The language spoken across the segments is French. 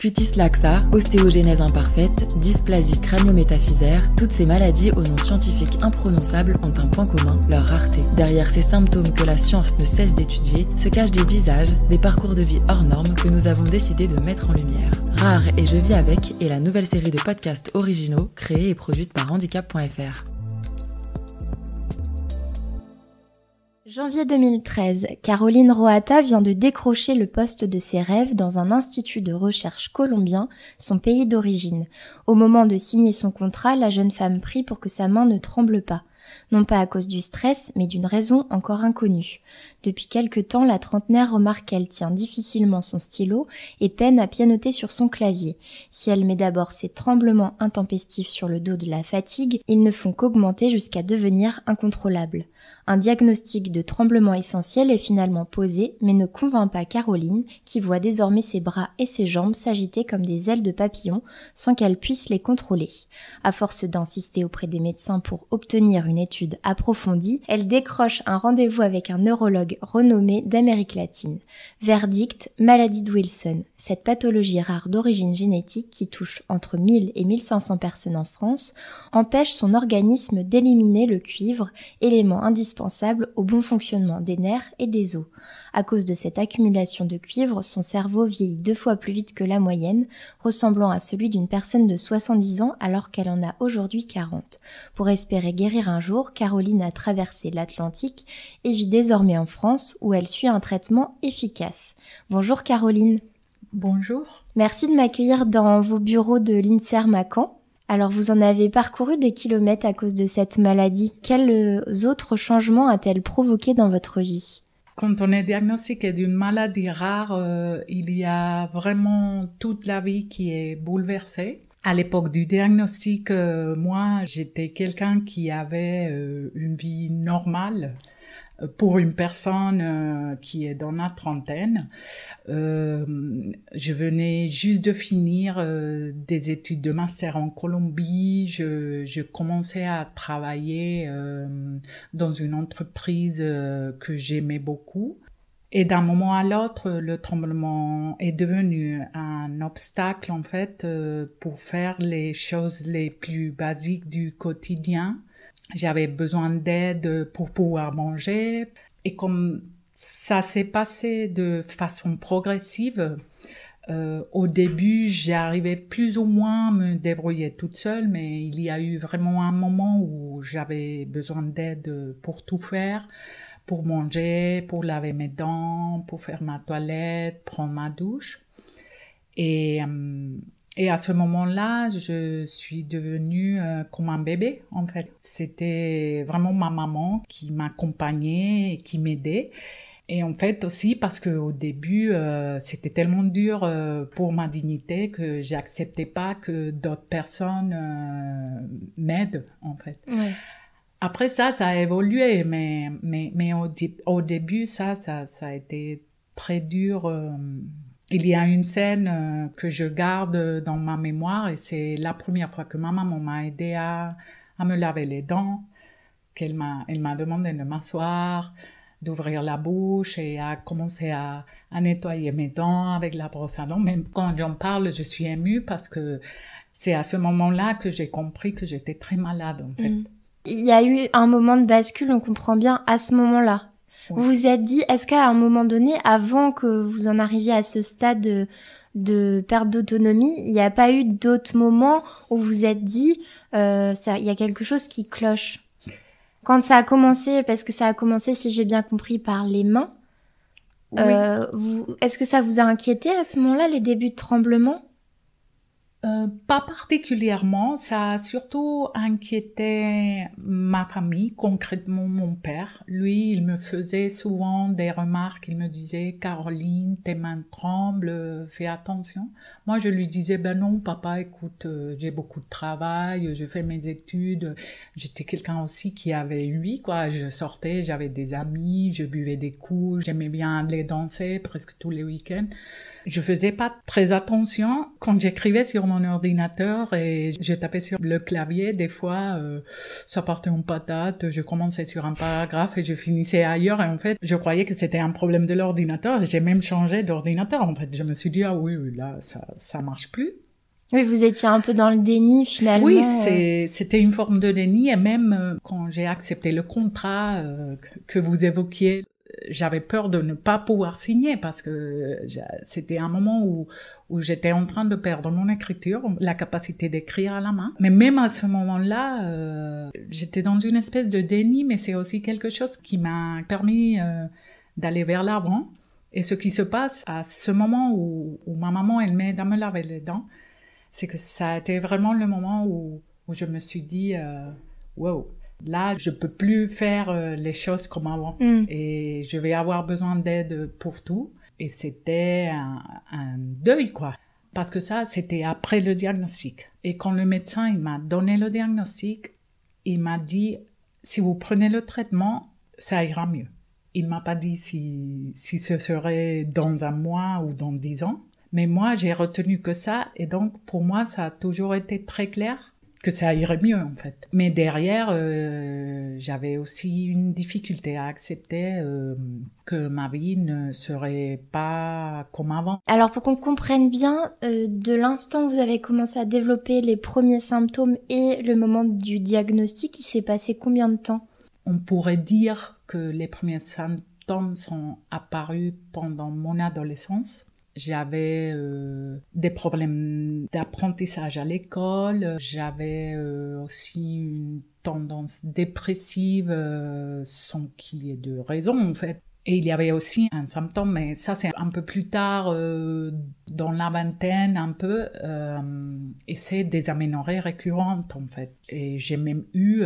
Cutis laxa, ostéogenèse imparfaite, dysplasie crânio-métaphysaire, toutes ces maladies aux noms scientifiques imprononçables ont un point commun, leur rareté. Derrière ces symptômes que la science ne cesse d'étudier, se cachent des visages, des parcours de vie hors normes que nous avons décidé de mettre en lumière. Rare et je vis avec est la nouvelle série de podcasts originaux créée et produite par handicap.fr. Janvier 2013, Caroline Roata vient de décrocher le poste de ses rêves dans un institut de recherche colombien, son pays d'origine. Au moment de signer son contrat, la jeune femme prie pour que sa main ne tremble pas. Non pas à cause du stress, mais d'une raison encore inconnue. Depuis quelque temps, la trentenaire remarque qu'elle tient difficilement son stylo et peine à pianoter sur son clavier. Si elle met d'abord ses tremblements intempestifs sur le dos de la fatigue, ils ne font qu'augmenter jusqu'à devenir incontrôlables. Un diagnostic de tremblement essentiel est finalement posé, mais ne convainc pas Caroline, qui voit désormais ses bras et ses jambes s'agiter comme des ailes de papillon, sans qu'elle puisse les contrôler. À force d'insister auprès des médecins pour obtenir une étude approfondie, elle décroche un rendez-vous avec un neurologue renommé d'Amérique latine. Verdict, maladie de Wilson, cette pathologie rare d'origine génétique qui touche entre 1000 et 1500 personnes en France, empêche son organisme d'éliminer le cuivre, élément indispensable au bon fonctionnement des nerfs et des os. À cause de cette accumulation de cuivre, son cerveau vieillit 2 fois plus vite que la moyenne, ressemblant à celui d'une personne de 70 ans alors qu'elle en a aujourd'hui 40. Pour espérer guérir un jour, Caroline a traversé l'Atlantique et vit désormais en France où elle suit un traitement efficace. Bonjour Caroline. Bonjour. Merci de m'accueillir dans vos bureaux de l'INSERM à Caen. Alors vous en avez parcouru des kilomètres à cause de cette maladie. Quels autres changements a-t-elle provoqué dans votre vie ? Quand on est diagnostiqué d'une maladie rare, il y a vraiment toute la vie qui est bouleversée. À l'époque du diagnostic, moi, j'étais quelqu'un qui avait une vie normale. Pour une personne qui est dans la trentaine, je venais juste de finir des études de master en Colombie. Je commençais à travailler dans une entreprise que j'aimais beaucoup. Et d'un moment à l'autre, le tremblement est devenu un obstacle en fait pour faire les choses les plus basiques du quotidien. J'avais besoin d'aide pour pouvoir manger. Et comme ça s'est passé de façon progressive, au début, j'arrivais plus ou moins à me débrouiller toute seule, mais il y a eu vraiment un moment où j'avais besoin d'aide pour tout faire, pour manger, pour laver mes dents, pour faire ma toilette, prendre ma douche. Et à ce moment-là, je suis devenue comme un bébé, en fait. C'était vraiment ma maman qui m'accompagnait et qui m'aidait. Et en fait aussi parce qu'au début, c'était tellement dur pour ma dignité que j'acceptais pas que d'autres personnes m'aident, en fait. Ouais. Après ça a évolué, mais au début, ça a été très dur. Il y a une scène que je garde dans ma mémoire et c'est la première fois que ma maman m'a aidé à me laver les dents, elle m'a demandé de m'asseoir, d'ouvrir la bouche et à commencer à nettoyer mes dents avec la brosse à dents. Même quand j'en parle, je suis émue parce que c'est à ce moment-là que j'ai compris que j'étais très malade en fait. Il y a eu un moment de bascule, on comprend bien, à ce moment-là. Ouais. Vous vous êtes dit, est-ce qu'à un moment donné, avant que vous en arriviez à ce stade de perte d'autonomie, il n'y a pas eu d'autres moments où vous vous êtes dit, il y a quelque chose qui cloche? Quand ça a commencé, parce que ça a commencé, si j'ai bien compris, par les mains, oui. Est-ce que ça vous a inquiété à ce moment-là, les débuts de tremblement? Pas particulièrement, ça a surtout inquiété ma famille, concrètement mon père. Lui, il me faisait souvent des remarques, il me disait « Caroline, tes mains tremblent, fais attention ». Moi, je lui disais « Ben non, papa, écoute, j'ai beaucoup de travail, je fais mes études ». J'étais quelqu'un aussi qui avait lui, quoi. Je sortais, j'avais des amis, je buvais des coups, j'aimais bien aller danser presque tous les week-ends. Je faisais pas très attention quand j'écrivais sur mon mon ordinateur et je tapais sur le clavier. Des fois, ça partait en patate. Je commençais sur un paragraphe et je finissais ailleurs. Et en fait, je croyais que c'était un problème de l'ordinateur. Et j'ai même changé d'ordinateur. En fait, je me suis dit, ah oui, là, ça marche plus. Oui, vous étiez un peu dans le déni finalement. Oui, c'était une forme de déni. Et même quand j'ai accepté le contrat que vous évoquiez, j'avais peur de ne pas pouvoir signer parce que c'était un moment où j'étais en train de perdre mon écriture, la capacité d'écrire à la main. Mais même à ce moment-là, j'étais dans une espèce de déni, mais c'est aussi quelque chose qui m'a permis d'aller vers l'avant. Et ce qui se passe à ce moment où ma maman, elle m'aide à me laver les dents, c'est que ça a été vraiment le moment où je me suis dit wow, là je peux plus faire les choses comme avant et je vais avoir besoin d'aide pour tout. Et c'était un deuil, quoi, parce que ça c'était après le diagnostic. Et quand le médecin il m'a donné le diagnostic, il m'a dit si vous prenez le traitement ça ira mieux. Il m'a pas dit si ce serait dans un mois ou dans 10 ans. Mais moi, j'ai retenu que ça, et donc pour moi, ça a toujours été très clair que ça irait mieux en fait. Mais derrière, j'avais aussi une difficulté à accepter que ma vie ne serait pas comme avant. Alors pour qu'on comprenne bien, de l'instant où vous avez commencé à développer les premiers symptômes et le moment du diagnostic, il s'est passé combien de temps ? On pourrait dire que les premiers symptômes sont apparus pendant mon adolescence. J'avais des problèmes d'apprentissage à l'école, j'avais aussi une tendance dépressive sans qu'il y ait de raison en fait. Et il y avait aussi un symptôme, mais ça c'est un peu plus tard, dans la vingtaine un peu, et c'est des aménorrhées récurrentes en fait. Et j'ai même eu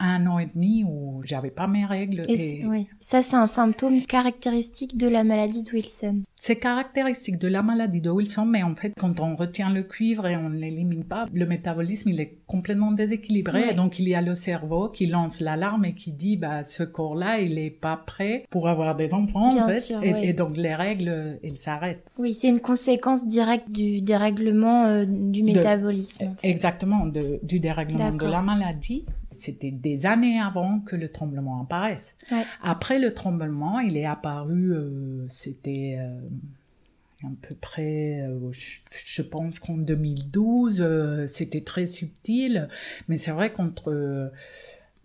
1 an et demi où j'avais pas mes règles. Oui. Ça, c'est un symptôme caractéristique de la maladie de Wilson. C'est caractéristique de la maladie de Wilson, mais en fait, quand on retient le cuivre et on ne l'élimine pas, le métabolisme, il est complètement déséquilibré. Oui. Et donc, il y a le cerveau qui lance l'alarme et qui dit, ce corps-là, il est pas prêt pour avoir des enfants, Bien en fait. sûr, et donc, les règles, elles s'arrêtent. Oui, c'est une conséquence directe du dérèglement du métabolisme. Exactement, du dérèglement de la maladie. C'était des années avant que le tremblement apparaisse. Ouais. Après le tremblement, il est apparu, c'était à peu près, je pense qu'en 2012, c'était très subtil, mais c'est vrai qu'entre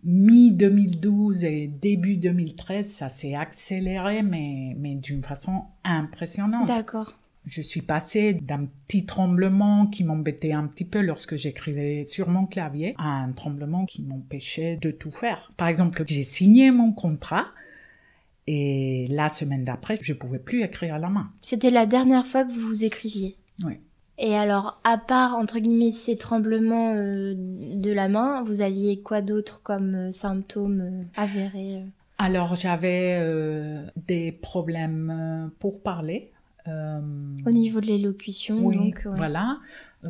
mi-2012 et début 2013, ça s'est accéléré, mais d'une façon impressionnante. D'accord. Je suis passée d'un petit tremblement qui m'embêtait un petit peu lorsque j'écrivais sur mon clavier à un tremblement qui m'empêchait de tout faire. Par exemple, j'ai signé mon contrat et la semaine d'après, je ne pouvais plus écrire à la main. C'était la dernière fois que vous écriviez ? Oui. Et alors, à part, entre guillemets, ces tremblements de la main, vous aviez quoi d'autre comme symptômes avérés ? Alors, j'avais des problèmes pour parler. Au niveau de l'élocution, oui, donc. Ouais. Voilà.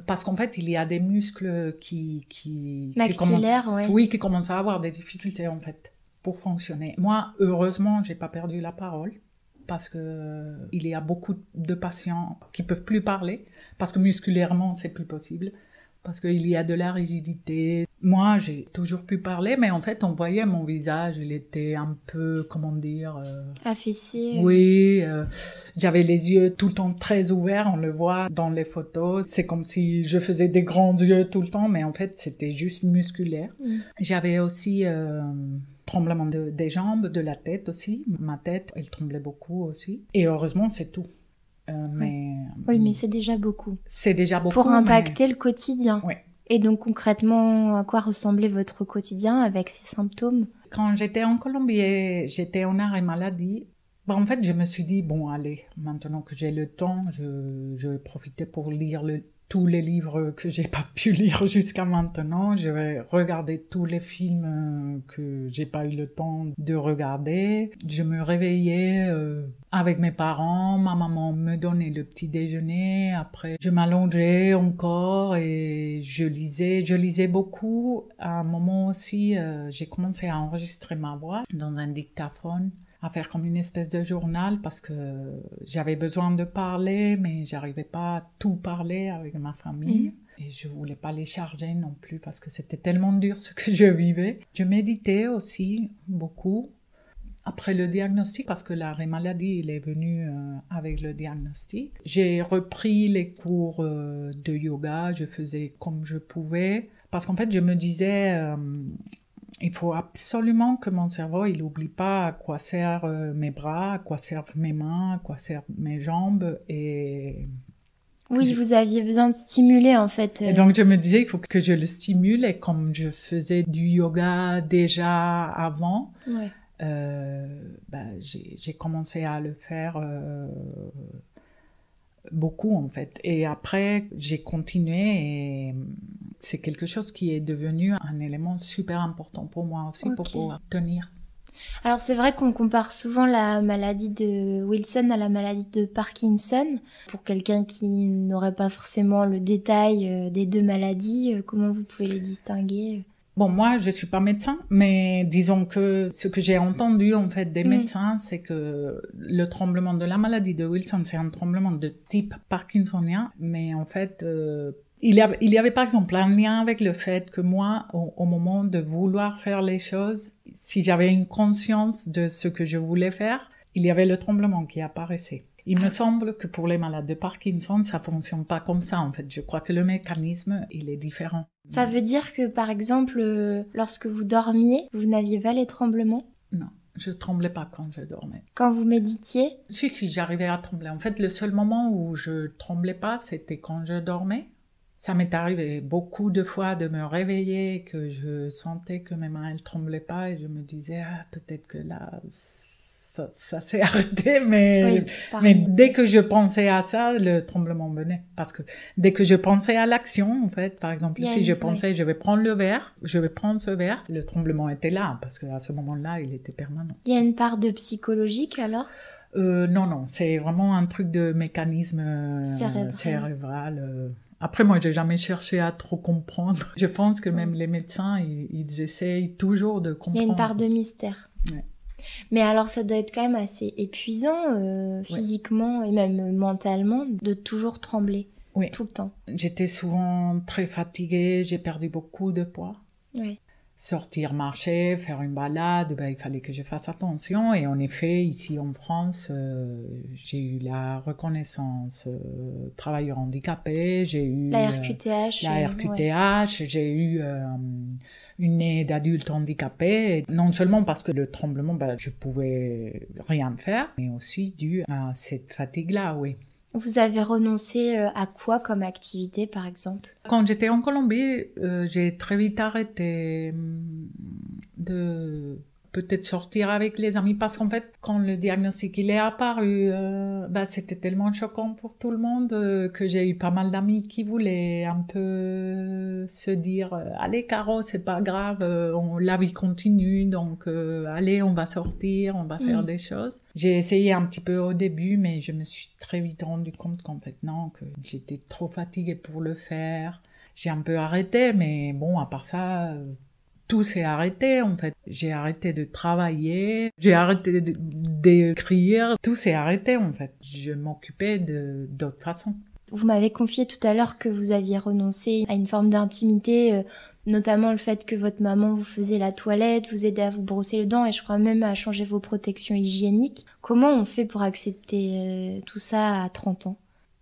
Parce qu'en fait, il y a des muscles qui commencent à avoir des difficultés, en fait, pour fonctionner. Moi, heureusement, j'ai pas perdu la parole. Parce que il y a beaucoup de patients qui peuvent plus parler. Parce que musculairement, c'est plus possible. Parce qu'il y a de la rigidité. Moi, j'ai toujours pu parler, mais en fait, on voyait mon visage, il était un peu, comment dire... affaissé. Oui, j'avais les yeux tout le temps très ouverts, on le voit dans les photos. C'est comme si je faisais des grands yeux tout le temps, mais en fait, c'était juste musculaire. J'avais aussi... tremblement des jambes, de la tête aussi. Ma tête, elle tremblait beaucoup aussi. Et heureusement, c'est tout. Oui, mais c'est déjà beaucoup. C'est déjà beaucoup. Pour impacter le quotidien. Oui. Et donc concrètement, à quoi ressemblait votre quotidien avec ces symptômes ? Quand j'étais en Colombie et j'étais en arrêt maladie, en fait, je me suis dit, bon, allez, maintenant que j'ai le temps, je profitais pour lire tous les livres que j'ai pas pu lire jusqu'à maintenant. Je vais regarder tous les films que j'ai pas eu le temps de regarder. Je me réveillais avec mes parents. Ma maman me donnait le petit déjeuner. Après, je m'allongeais encore et je lisais. Je lisais beaucoup. À un moment aussi, j'ai commencé à enregistrer ma voix dans un dictaphone à faire comme une espèce de journal parce que j'avais besoin de parler, mais j'arrivais pas à tout parler avec ma famille. Et je voulais pas les charger non plus parce que c'était tellement dur ce que je vivais. Je méditais aussi beaucoup. Après le diagnostic, parce que l'arrêt maladie, il est venu avec le diagnostic. J'ai repris les cours de yoga, je faisais comme je pouvais. Parce qu'en fait, je me disais, il faut absolument que mon cerveau, il n'oublie pas à quoi servent mes bras, à quoi servent mes mains, à quoi servent mes jambes. Et oui, vous aviez besoin de stimuler en fait. Et donc je me disais, il faut que je le stimule. Et comme je faisais du yoga déjà avant, j'ai commencé à le faire beaucoup en fait. Et après, j'ai continué et c'est quelque chose qui est devenu un élément super important pour moi aussi pour pouvoir tenir. Alors c'est vrai qu'on compare souvent la maladie de Wilson à la maladie de Parkinson. Pour quelqu'un qui n'aurait pas forcément le détail des deux maladies, comment vous pouvez les distinguer ? Bon, moi, je suis pas médecin, mais disons que ce que j'ai entendu, en fait, des médecins, c'est que le tremblement de la maladie de Wilson, c'est un tremblement de type parkinsonien, mais en fait, il y avait par exemple un lien avec le fait que moi, au moment de vouloir faire les choses, si j'avais une conscience de ce que je voulais faire, il y avait le tremblement qui apparaissait. Il me semble que pour les malades de Parkinson, ça fonctionne pas comme ça, en fait. Je crois que le mécanisme, il est différent. Ça veut dire que, par exemple, lorsque vous dormiez, vous n'aviez pas les tremblements ? Non, je tremblais pas quand je dormais. Quand vous méditiez ? Si, j'arrivais à trembler. En fait, le seul moment où je tremblais pas, c'était quand je dormais. Ça m'est arrivé beaucoup de fois de me réveiller, que je sentais que mes mains, elles tremblaient pas, et je me disais, peut-être que là... Ça s'est arrêté, mais dès que je pensais à ça, le tremblement venait. Parce que dès que je pensais à l'action, en fait, par exemple, si je pensais, je vais prendre ce verre, le tremblement était là, parce qu'à ce moment-là, il était permanent. Il y a une part de psychologique, alors ? Non, c'est vraiment un truc de mécanisme cérébral. Après, moi, j'ai jamais cherché à trop comprendre. Je pense que même les médecins, ils essayent toujours de comprendre. Il y a une part de mystère. Ouais. Mais alors ça doit être quand même assez épuisant physiquement et même mentalement de toujours trembler tout le temps. J'étais souvent très fatiguée, j'ai perdu beaucoup de poids. Oui. Sortir, marcher, faire une balade, il fallait que je fasse attention. Et en effet, ici en France, j'ai eu la reconnaissance travailleur handicapé, j'ai eu la RQTH, j'ai eu une aide adulte handicapé, non seulement parce que le tremblement, je pouvais rien faire, mais aussi dû à cette fatigue-là, oui. Vous avez renoncé à quoi comme activité, par exemple ? Quand j'étais en Colombie, j'ai très vite arrêté de peut-être sortir avec les amis, parce qu'en fait, quand le diagnostic il est apparu, c'était tellement choquant pour tout le monde que j'ai eu pas mal d'amis qui voulaient un peu se dire allez Caro, c'est pas grave, la vie continue, donc allez, on va sortir, on va faire des choses. J'ai essayé un petit peu au début, mais je me suis très vite rendu compte qu'en fait non, que j'étais trop fatiguée pour le faire. J'ai un peu arrêté, mais bon, à part ça... tout s'est arrêté, en fait. J'ai arrêté de travailler, j'ai arrêté d'écrire, tout s'est arrêté, en fait. Je m'occupais d'autres façons. Vous m'avez confié tout à l'heure que vous aviez renoncé à une forme d'intimité, notamment le fait que votre maman vous faisait la toilette, vous aidait à vous brosser les dents et je crois même à changer vos protections hygiéniques. Comment on fait pour accepter tout ça à 30 ans ?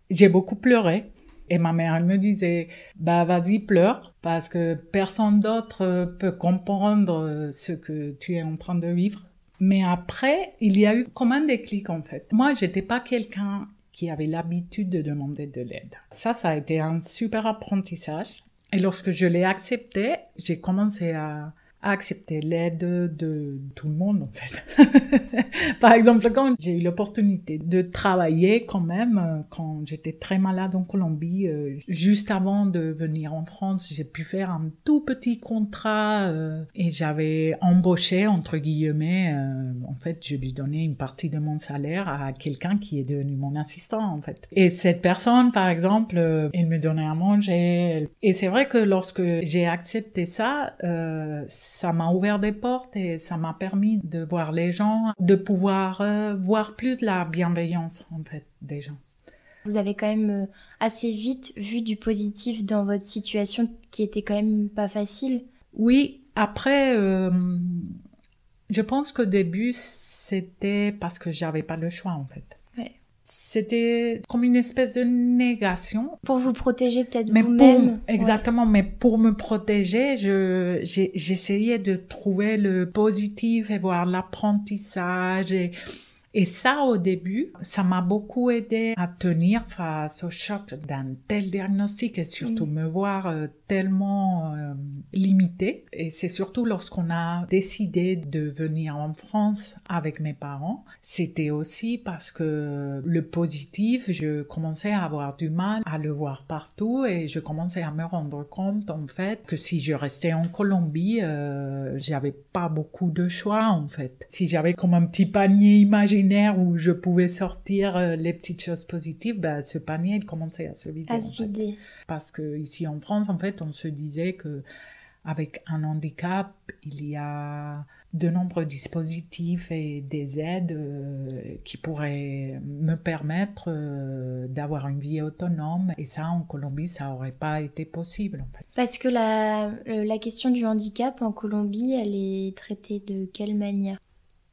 J'ai beaucoup pleuré. Et ma mère, elle me disait, vas-y, pleure, parce que personne d'autre peut comprendre ce que tu es en train de vivre. Mais après, il y a eu comme un déclic, en fait. Moi, j'étais pas quelqu'un qui avait l'habitude de demander de l'aide. Ça a été un super apprentissage. Et lorsque je l'ai accepté, j'ai commencé à accepter l'aide de tout le monde, en fait. Par exemple, quand j'ai eu l'opportunité de travailler quand même, quand j'étais très malade en Colombie, juste avant de venir en France, j'ai pu faire un tout petit contrat et j'avais embauché, entre guillemets, en fait, je lui donnais une partie de mon salaire à quelqu'un qui est devenu mon assistant, en fait. Et cette personne, par exemple, elle me donnait à manger. Et c'est vrai que lorsque j'ai accepté ça, ça m'a ouvert des portes et ça m'a permis de voir les gens, de pouvoir voir plus la bienveillance en fait des gens. Vous avez quand même assez vite vu du positif dans votre situation qui était quand même pas facile. Oui, après, je pense qu'au début, c'était parce que j'avais pas le choix en fait. Ouais. C'était comme une espèce de négation. Pour vous protéger peut-être Mais vous-même. Exactement, mais pour me protéger, j'essayais de trouver le positif et voir l'apprentissage et ça, au début, ça m'a beaucoup aidé à tenir face au choc d'un tel diagnostic et surtout me voir tellement limitée. Et c'est surtout lorsqu'on a décidé de venir en France avec mes parents, c'était aussi parce que le positif, je commençais à avoir du mal à le voir partout et je commençais à me rendre compte, en fait, que si je restais en Colombie, j'avais pas beaucoup de choix, en fait. Si j'avais comme un petit panier imaginaire où je pouvais sortir les petites choses positives, ben, ce panier il commençait à se vider. Parce que ici en France, en fait, on se disait que avec un handicap, il y a de nombreux dispositifs et des aides qui pourraient me permettre d'avoir une vie autonome. Et ça, en Colombie, ça aurait pas été possible, en fait. Parce que la question du handicap en Colombie, elle est traitée de quelle manière ?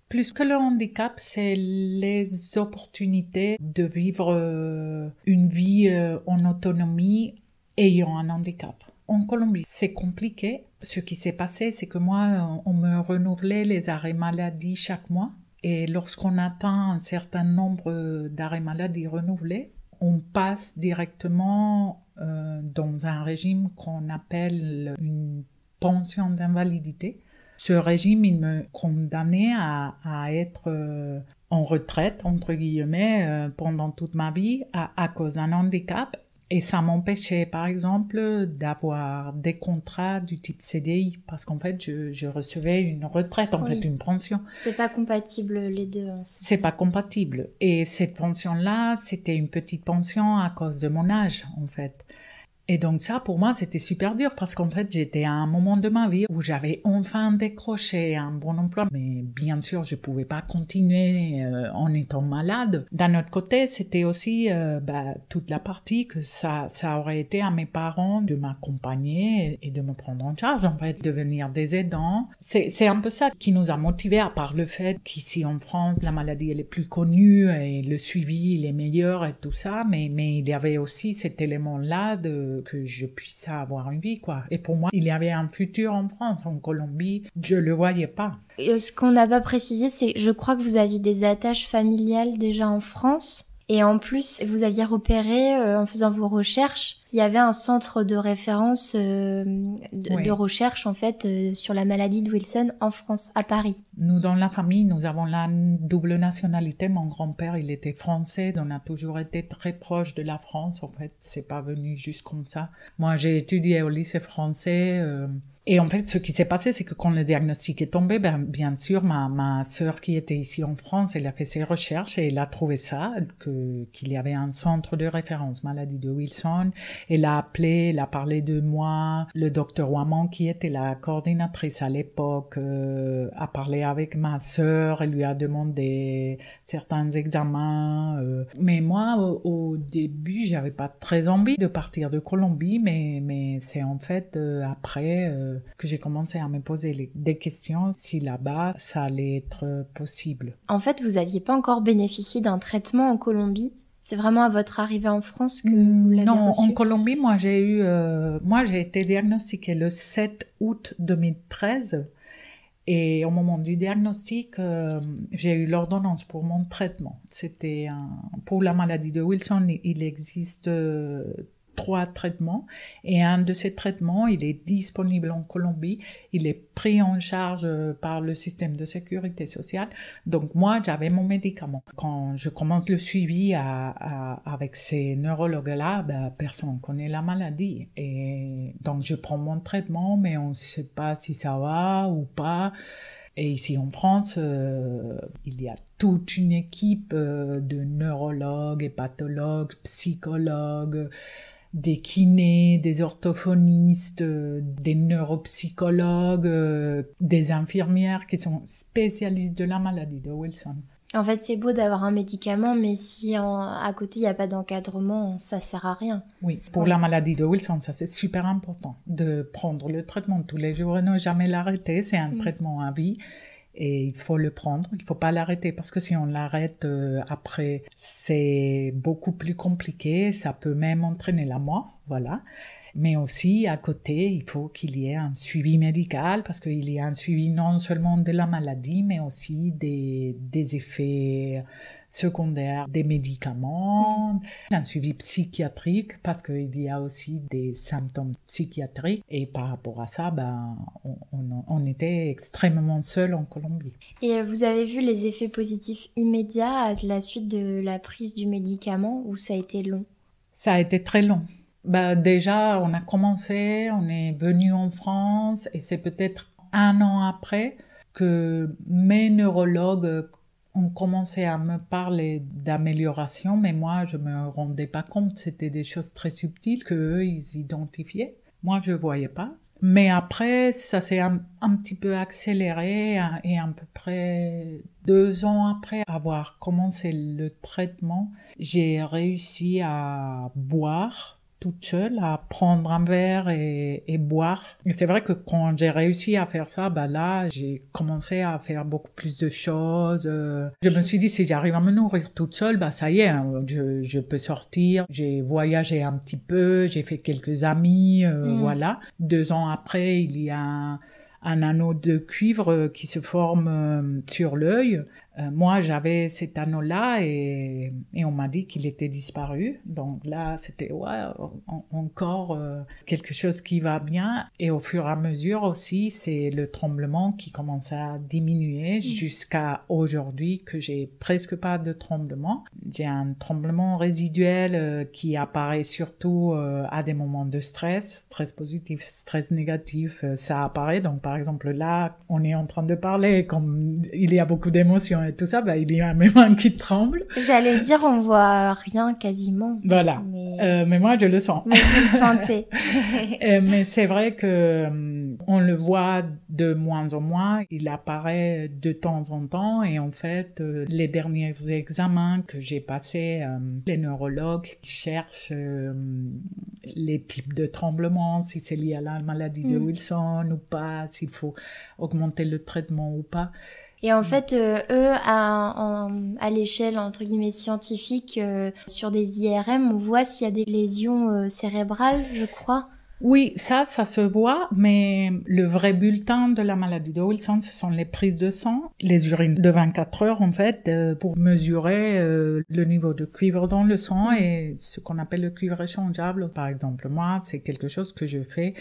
Plus que le handicap, c'est les opportunités de vivre une vie en autonomie ayant un handicap. En Colombie, c'est compliqué. Ce qui s'est passé, c'est que moi, on me renouvelait les arrêts maladie chaque mois. Et lorsqu'on atteint un certain nombre d'arrêts maladie renouvelés, on passe directement dans un régime qu'on appelle une pension d'invalidité. Ce régime, il me condamnait à être en retraite, entre guillemets, pendant toute ma vie à cause d'un handicap. Et ça m'empêchait, par exemple, d'avoir des contrats du type CDI, parce qu'en fait, je recevais une retraite, en fait, une pension. C'est pas compatible les deux ensemble. C'est pas compatible. Et cette pension-là, c'était une petite pension à cause de mon âge, en fait. Et donc ça, pour moi, c'était super dur parce qu'en fait, j'étais à un moment de ma vie où j'avais enfin décroché un bon emploi. Mais bien sûr, je pouvais pas continuer en étant malade. D'un autre côté, c'était aussi toute la partie que ça aurait été à mes parents de m'accompagner et de me prendre en charge, en fait, de devenir des aidants. C'est un peu ça qui nous a motivés, à part le fait qu'ici en France, la maladie, elle est plus connue et le suivi, il est meilleur et tout ça. Mais il y avait aussi cet élément-là que je puisse avoir une vie, quoi. Et pour moi, il y avait un futur en France. En Colombie, je le voyais pas. Et ce qu'on n'a pas précisé, c'est je crois que vous aviez des attaches familiales déjà en France. Et en plus, vous aviez repéré, en faisant vos recherches, qu'il y avait un centre de référence de recherche, en fait, sur la maladie de Wilson en France, à Paris. Nous, dans la famille, nous avons la double nationalité. Mon grand-père, il était français. On a toujours été très proche de la France. En fait, c'est pas venu juste comme ça. Moi, j'ai étudié au lycée français. Et en fait, ce qui s'est passé, c'est que quand le diagnostic est tombé, bien sûr, ma sœur qui était ici en France, elle a fait ses recherches et elle a trouvé ça, qu'il y avait un centre de référence maladie de Wilson. Elle a appelé, elle a parlé de moi. Le docteur Ouaman, qui était la coordinatrice à l'époque, a parlé avec ma sœur. Elle lui a demandé certains examens. Mais moi, au début, j'avais pas très envie de partir de Colombie, mais c'est en fait après que j'ai commencé à me poser des questions si là-bas ça allait être possible. En fait, vous aviez pas encore bénéficié d'un traitement en Colombie? C'est vraiment à votre arrivée en France que vous l'avez reçu? Non, en Colombie, moi j'ai été diagnostiquée le 7 août 2013 et au moment du diagnostic, j'ai eu l'ordonnance pour mon traitement. C'était pour la maladie de Wilson, il existe 3 traitements et un de ces traitements, il est disponible en Colombie, il est pris en charge par le système de sécurité sociale. Donc moi, j'avais mon médicament. Quand je commence le suivi avec ces neurologues-là, personne ne connaît la maladie. Et donc je prends mon traitement, mais on ne sait pas si ça va ou pas. Et ici en France, il y a toute une équipe de neurologues, hépatologues, psychologues, des kinés, des orthophonistes, des neuropsychologues, des infirmières qui sont spécialistes de la maladie de Wilson. En fait, c'est beau d'avoir un médicament, mais si à côté, il n'y a pas d'encadrement, ça sert à rien. Oui, pour la maladie de Wilson, ça c'est super important de prendre le traitement tous les jours et ne jamais l'arrêter. C'est un traitement à vie et il faut le prendre. Il ne faut pas l'arrêter parce que si on l'arrête après, c'est beaucoup plus compliqué. Ça peut même entraîner la mort, voilà. Mais aussi, à côté, il faut qu'il y ait un suivi médical parce qu'il y a un suivi non seulement de la maladie, mais aussi des effets secondaires des médicaments, un suivi psychiatrique parce qu'il y a aussi des symptômes psychiatriques. Et par rapport à ça, on était extrêmement seuls en Colombie. Et vous avez vu les effets positifs immédiats à la suite de la prise du médicament ou ça a été long? Ça a été très long. Déjà, on a commencé, on est venu en France et c'est peut-être 1 an après que mes neurologues ont commencé à me parler d'amélioration, mais moi, je me rendais pas compte. C'était des choses très subtiles qu'eux, ils identifiaient. Moi, je voyais pas. Mais après, ça s'est un petit peu accéléré et à peu près 2 ans après avoir commencé le traitement, j'ai réussi à boire toute seule, à prendre un verre et boire. Et c'est vrai que quand j'ai réussi à faire ça, là, j'ai commencé à faire beaucoup plus de choses. Je me suis dit, si j'arrive à me nourrir toute seule, ça y est, hein, je peux sortir. J'ai voyagé un petit peu, j'ai fait quelques amis, voilà. 2 ans après, il y a un anneau de cuivre qui se forme sur l'œil. Moi, j'avais cet anneau-là et on m'a dit qu'il était disparu. Donc là, c'était encore quelque chose qui va bien. Et au fur et à mesure aussi, c'est le tremblement qui commence à diminuer jusqu'à aujourd'hui que j'ai presque pas de tremblement. J'ai un tremblement résiduel qui apparaît surtout à des moments de stress positif, stress négatif, ça apparaît. Donc par exemple là, on est en train de parler, comme il y a beaucoup d'émotions et tout ça, il y a mes mains qui tremblent. J'allais dire, on voit rien quasiment. Voilà. Mais moi, je le sens. Mais vous le sentez. Mais c'est vrai que on le voit de moins en moins. Il apparaît de temps en temps. Et en fait, les derniers examens que j'ai passés, les neurologues cherchent les types de tremblements, si c'est lié à la maladie de Wilson ou pas, s'il faut augmenter le traitement ou pas. Et en fait, eux, à l'échelle, entre guillemets, scientifique, sur des IRM, on voit s'il y a des lésions cérébrales, je crois. Oui, ça se voit, mais le vrai bulletin de la maladie de Wilson, ce sont les prises de sang, les urines de 24 heures, en fait, pour mesurer le niveau de cuivre dans le sang et ce qu'on appelle le cuivre échangeable. Par exemple, moi, c'est quelque chose que je fais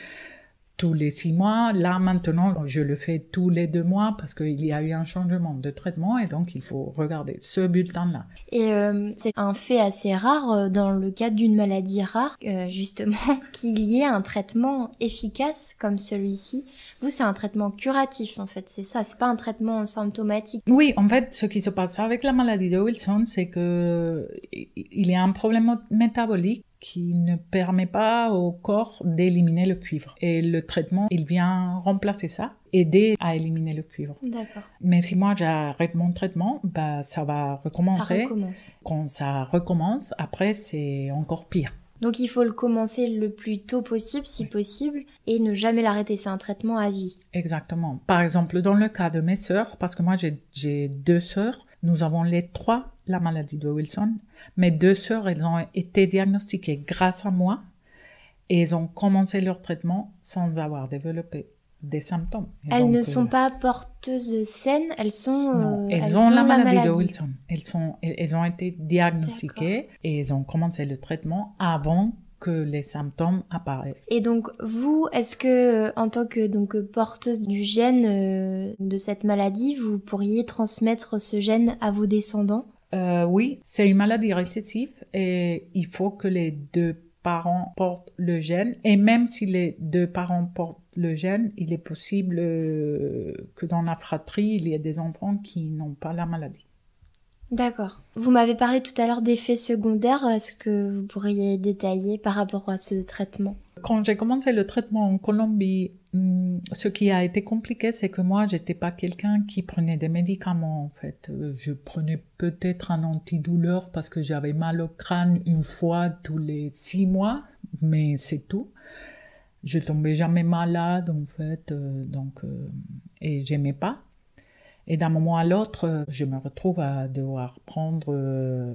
tous les 6 mois. Là, maintenant, je le fais tous les 2 mois parce qu'il y a eu un changement de traitement et donc il faut regarder ce bulletin-là. Et c'est un fait assez rare dans le cadre d'une maladie rare, justement, qu'il y ait un traitement efficace comme celui-ci. Vous, c'est un traitement curatif, en fait, c'est ça, c'est pas un traitement symptomatique. Oui, en fait, ce qui se passe avec la maladie de Wilson, c'est que il y a un problème métabolique qui ne permet pas au corps d'éliminer le cuivre. Et le traitement, il vient remplacer ça, aider à éliminer le cuivre. D'accord. Mais si moi j'arrête mon traitement, ça va recommencer. Ça recommence. Quand ça recommence, après c'est encore pire. Donc il faut le commencer le plus tôt possible, si possible, et ne jamais l'arrêter. C'est un traitement à vie. Exactement. Par exemple, dans le cas de mes sœurs, parce que moi j'ai 2 sœurs, nous avons les 3 la maladie de Wilson. Mes 2 sœurs, elles ont été diagnostiquées grâce à moi et elles ont commencé leur traitement sans avoir développé des symptômes. Et elles donc, ne sont pas porteuses saines, elles sont... non, elles ont la maladie de Wilson. Elles ont été diagnostiquées et elles ont commencé le traitement avant que les symptômes apparaissent. Et donc, vous, est-ce que, en tant que porteuse du gène de cette maladie, vous pourriez transmettre ce gène à vos descendants ? Oui, c'est une maladie récessive et il faut que les 2 parents portent le gène. Et même si les 2 parents portent le gène, il est possible que dans la fratrie, il y ait des enfants qui n'ont pas la maladie. D'accord. Vous m'avez parlé tout à l'heure d'effets secondaires. Est-ce que vous pourriez détailler par rapport à ce traitement? Quand j'ai commencé le traitement en Colombie, ce qui a été compliqué, c'est que moi, j'étais pas quelqu'un qui prenait des médicaments, en fait. Je prenais peut-être un antidouleur parce que j'avais mal au crâne une fois tous les 6 mois, mais c'est tout. Je tombais jamais malade, en fait, et j'aimais pas. Et d'un moment à l'autre, je me retrouve à devoir prendre,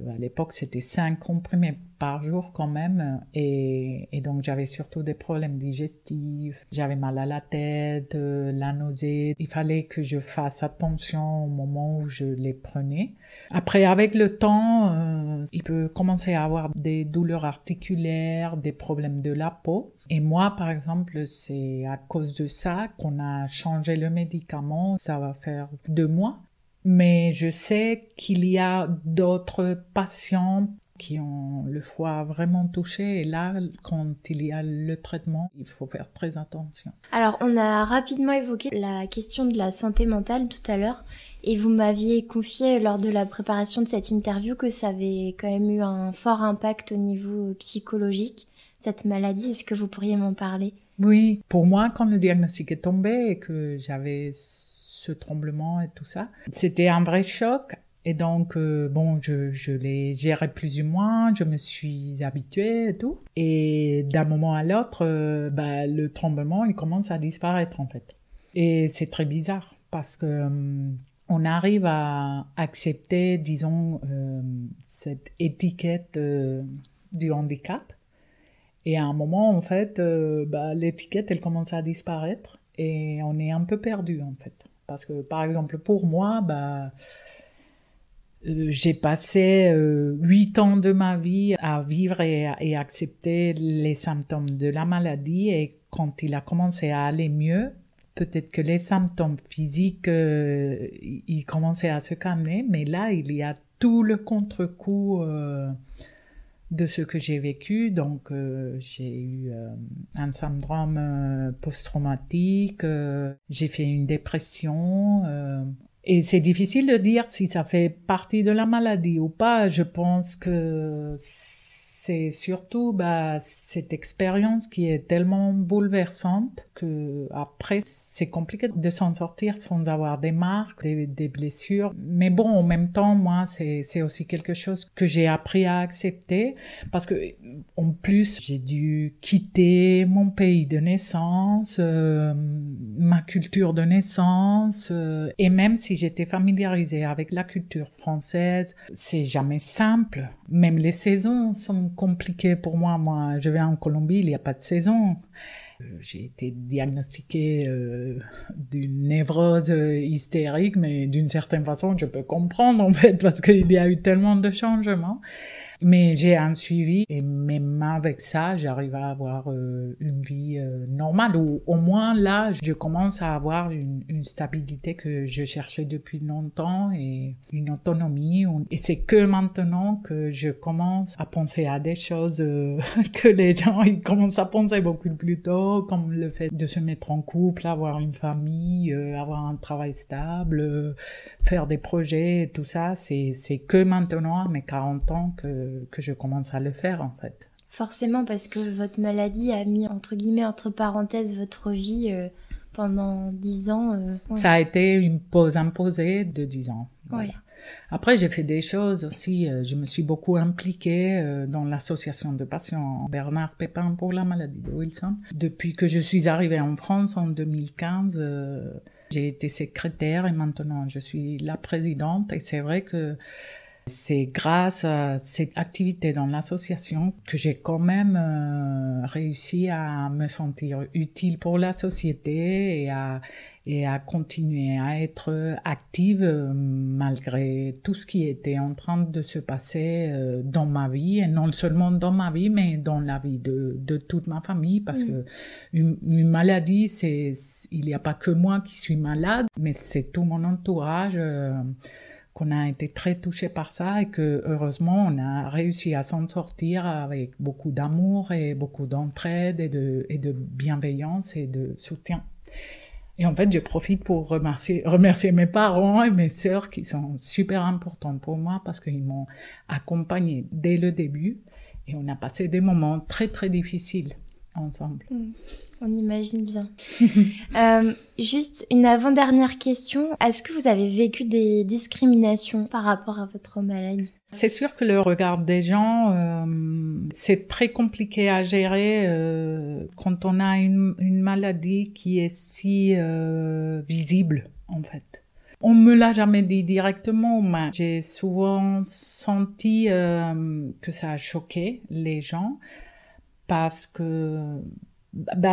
à l'époque c'était 5 comprimés par jour quand même, et donc j'avais surtout des problèmes digestifs, j'avais mal à la tête, la nausée. Il fallait que je fasse attention au moment où je les prenais. Après, avec le temps, il peut commencer à avoir des douleurs articulaires, des problèmes de la peau. Et moi, par exemple, c'est à cause de ça qu'on a changé le médicament. Ça va faire 2 mois. Mais je sais qu'il y a d'autres patients qui ont le foie vraiment touché. Et là, quand il y a le traitement, il faut faire très attention. Alors, on a rapidement évoqué la question de la santé mentale tout à l'heure. Et vous m'aviez confié lors de la préparation de cette interview que ça avait quand même eu un fort impact au niveau psychologique, cette maladie. Est-ce que vous pourriez m'en parler? Oui, pour moi, quand le diagnostic est tombé et que j'avais ce tremblement et tout ça, c'était un vrai choc. Et donc, je l'ai géré plus ou moins, je me suis habituée et tout. Et d'un moment à l'autre, le tremblement, il commence à disparaître en fait. Et c'est très bizarre parce que on arrive à accepter, disons, cette étiquette du handicap. Et à un moment, en fait, l'étiquette, elle commence à disparaître et on est un peu perdu, en fait. Parce que, par exemple, pour moi, j'ai passé 8 ans de ma vie à vivre et accepter les symptômes de la maladie. Et quand il a commencé à aller mieux, peut-être que les symptômes physiques, ils commençaient à se calmer. Mais là, il y a tout le contre-coup de ce que j'ai vécu. Donc, j'ai eu un syndrome post-traumatique, j'ai fait une dépression. Et c'est difficile de dire si ça fait partie de la maladie ou pas. Je pense que c'est surtout cette expérience qui est tellement bouleversante que après c'est compliqué de s'en sortir sans avoir des marques, des blessures. Mais bon, en même temps, moi, c'est aussi quelque chose que j'ai appris à accepter parce que en plus j'ai dû quitter mon pays de naissance, ma culture de naissance, et même si j'étais familiarisée avec la culture française, c'est jamais simple. Même les saisons sont compliquées pour moi. Moi, je vais en Colombie, il n'y a pas de saison. J'ai été diagnostiquée d'une névrose hystérique, mais d'une certaine façon, je peux comprendre en fait, parce qu'il y a eu tellement de changements. Mais j'ai un suivi et même avec ça, j'arrive à avoir une vie normale. Ou au moins là, je commence à avoir une stabilité que je cherchais depuis longtemps et une autonomie. Et c'est que maintenant que je commence à penser à des choses que les gens ils commencent à penser beaucoup plus tôt, comme le fait de se mettre en couple, avoir une famille, avoir un travail stable, faire des projets et tout ça. C'est que maintenant, à mes 40 ans, que je commence à le faire, en fait. Forcément, parce que votre maladie a mis, entre guillemets, entre parenthèses, votre vie pendant 10 ans. Ouais. Ça a été une pause imposée de 10 ans. Voilà. Ouais. Après, j'ai fait des choses aussi. Je me suis beaucoup impliquée dans l'association de patients Bernard Pépin pour la maladie de Wilson. Depuis que je suis arrivée en France en 2015, j'ai été secrétaire et maintenant je suis la présidente. Et c'est vrai que c'est grâce à cette activité dans l'association que j'ai quand même réussi à me sentir utile pour la société et à continuer à être active malgré tout ce qui était en train de se passer dans ma vie, et non seulement dans ma vie, mais dans la vie de toute ma famille, parce que une maladie, il n'y a pas que moi qui suis malade, mais c'est tout mon entourage qu'on a été très touchés par ça et que heureusement on a réussi à s'en sortir avec beaucoup d'amour et beaucoup d'entraide et de bienveillance et de soutien. Et en fait, je profite pour remercier mes parents et mes sœurs qui sont super importantes pour moi parce qu'ils m'ont accompagnée dès le début et on a passé des moments très très difficiles ensemble. On imagine bien. Juste une avant-dernière question. Est-ce que vous avez vécu des discriminations par rapport à votre maladie? C'est sûr que le regard des gens, c'est très compliqué à gérer quand on a une maladie qui est si visible, en fait. On me l'a jamais dit directement, mais j'ai souvent senti que ça a choqué les gens parce que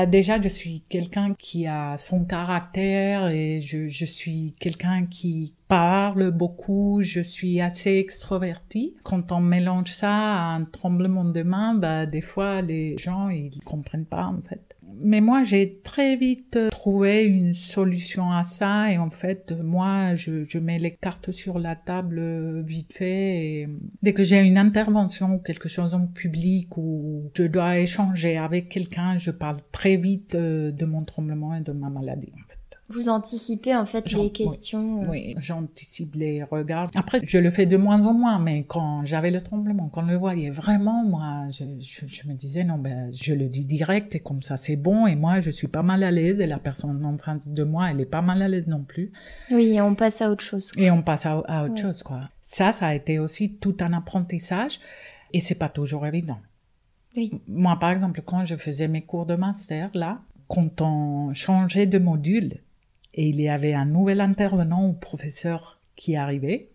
déjà, je suis quelqu'un qui a son caractère et je suis quelqu'un qui parle beaucoup, je suis assez extrovertie. Quand on mélange ça à un tremblement de main, des fois, les gens, ils comprennent pas, en fait. Mais moi, j'ai très vite trouvé une solution à ça et en fait, moi, je mets les cartes sur la table vite fait et dès que j'ai une intervention ou quelque chose en public ou je dois échanger avec quelqu'un, je parle très vite de mon tremblement et de ma maladie, en fait. Vous anticipez en fait les questions. Oui, j'anticipe les regards. Après, je le fais de moins en moins, mais quand j'avais le tremblement, quand on le voyait vraiment, moi, je me disais non, je le dis direct et comme ça c'est bon. Et moi, je suis pas mal à l'aise et la personne en face de moi, elle est pas mal à l'aise non plus. Oui, et on passe à autre chose. Et on passe à autre chose, quoi. Ça a été aussi tout un apprentissage et c'est pas toujours évident. Oui. Moi, par exemple, quand je faisais mes cours de master, là, quand on changeait de module, et il y avait un nouvel intervenant ou professeur qui arrivait.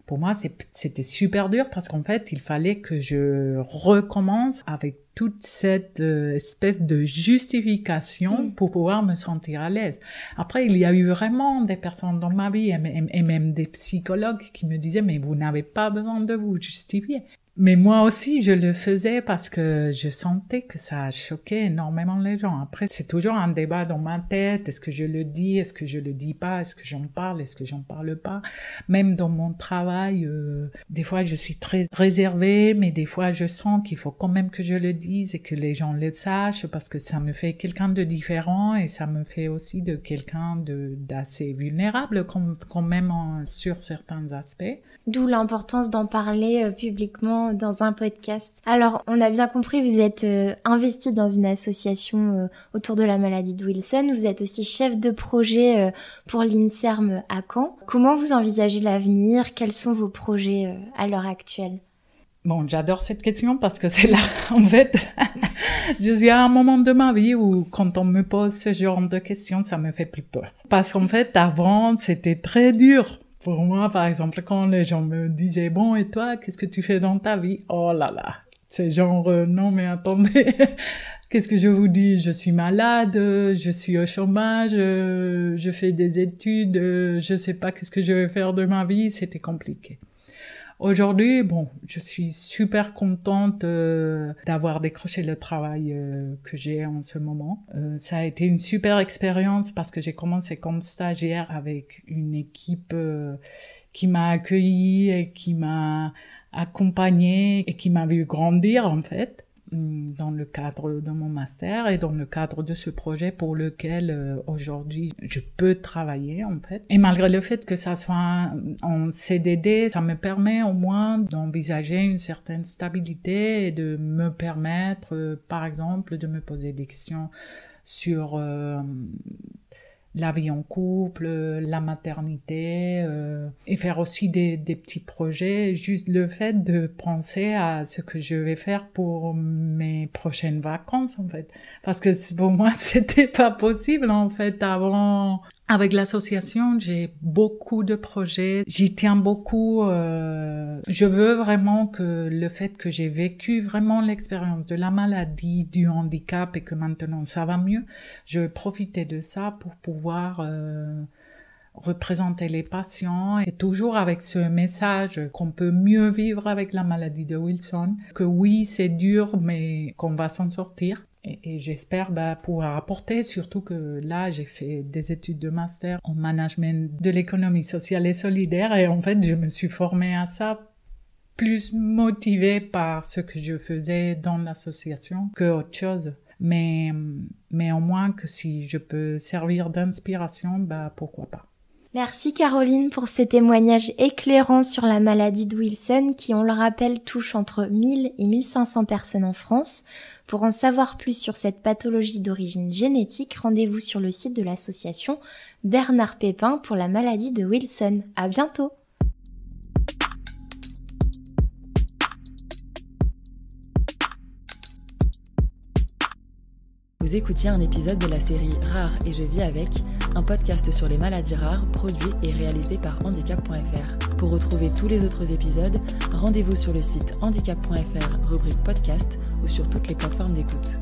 Pour moi, c'était super dur parce qu'en fait, il fallait que je recommence avec toute cette espèce de justification pour pouvoir me sentir à l'aise. Après, il y a eu vraiment des personnes dans ma vie et même des psychologues qui me disaient « mais vous n'avez pas besoin de vous justifier ». Mais moi aussi, je le faisais parce que je sentais que ça choquait énormément les gens. Après, c'est toujours un débat dans ma tête. Est-ce que je le dis? Est-ce que je le dis pas? Est-ce que j'en parle? Est-ce que j'en parle pas? Même dans mon travail, des fois, je suis très réservée, mais des fois, je sens qu'il faut quand même que je le dise et que les gens le sachent parce que ça me fait quelqu'un de différent et ça me fait aussi de quelqu'un d'assez vulnérable quand même sur certains aspects. D'où l'importance d'en parler publiquement dans un podcast. Alors, on a bien compris, vous êtes investi dans une association autour de la maladie de Wilson. Vous êtes aussi chef de projet pour l'INSERM à Caen. Comment vous envisagez l'avenir? Quels sont vos projets à l'heure actuelle? Bon, j'adore cette question parce que c'est là, en fait, je suis à un moment de ma vie où quand on me pose ce genre de questions, ça me fait plus peur. Parce qu'en fait, avant, c'était très dur. Pour moi, par exemple, quand les gens me disaient « Bon, et toi, qu'est-ce que tu fais dans ta vie ?» Oh là là, c'est genre « Non, mais attendez, qu'est-ce que je vous dis? Je suis malade, je suis au chômage, je fais des études, je sais pas qu'est-ce que je vais faire de ma vie. » C'était compliqué. Aujourd'hui, bon, je suis super contente d'avoir décroché le travail que j'ai en ce moment. Ça a été une super expérience parce que j'ai commencé comme stagiaire avec une équipe qui m'a accueillie et qui m'a accompagnée et qui m'a vu grandir en fait dans le cadre de mon master et dans le cadre de ce projet pour lequel aujourd'hui je peux travailler en fait. Et malgré le fait que ça soit en CDD, ça me permet au moins d'envisager une certaine stabilité et de me permettre, par exemple, de me poser des questions sur la vie en couple, la maternité, et faire aussi des petits projets. Juste le fait de penser à ce que je vais faire pour mes prochaines vacances, en fait. Parce que pour moi, c'était pas possible, en fait, avant. Avec l'association, j'ai beaucoup de projets. J'y tiens beaucoup. Je veux vraiment que le fait que j'ai vécu vraiment l'expérience de la maladie, du handicap et que maintenant ça va mieux, je veux profiter de ça pour pouvoir représenter les patients et toujours avec ce message qu'on peut mieux vivre avec la maladie de Wilson, que oui, c'est dur, mais qu'on va s'en sortir. Et j'espère pouvoir apporter, surtout que là, j'ai fait des études de master en management de l'économie sociale et solidaire et en fait, je me suis formée à ça plus motivée par ce que je faisais dans l'association que autre chose. mais au moins que si je peux servir d'inspiration, pourquoi pas. Merci Caroline pour ces témoignages éclairants sur la maladie de Wilson qui, on le rappelle, touche entre 1000 et 1500 personnes en France. Pour en savoir plus sur cette pathologie d'origine génétique, rendez-vous sur le site de l'association Bernard Pépin pour la maladie de Wilson. À bientôt! Vous écoutiez un épisode de la série Rare et je vis avec, un podcast sur les maladies rares produit et réalisé par handicap.fr. Pour retrouver tous les autres épisodes, rendez-vous sur le site handicap.fr rubrique podcast ou sur toutes les plateformes d'écoute.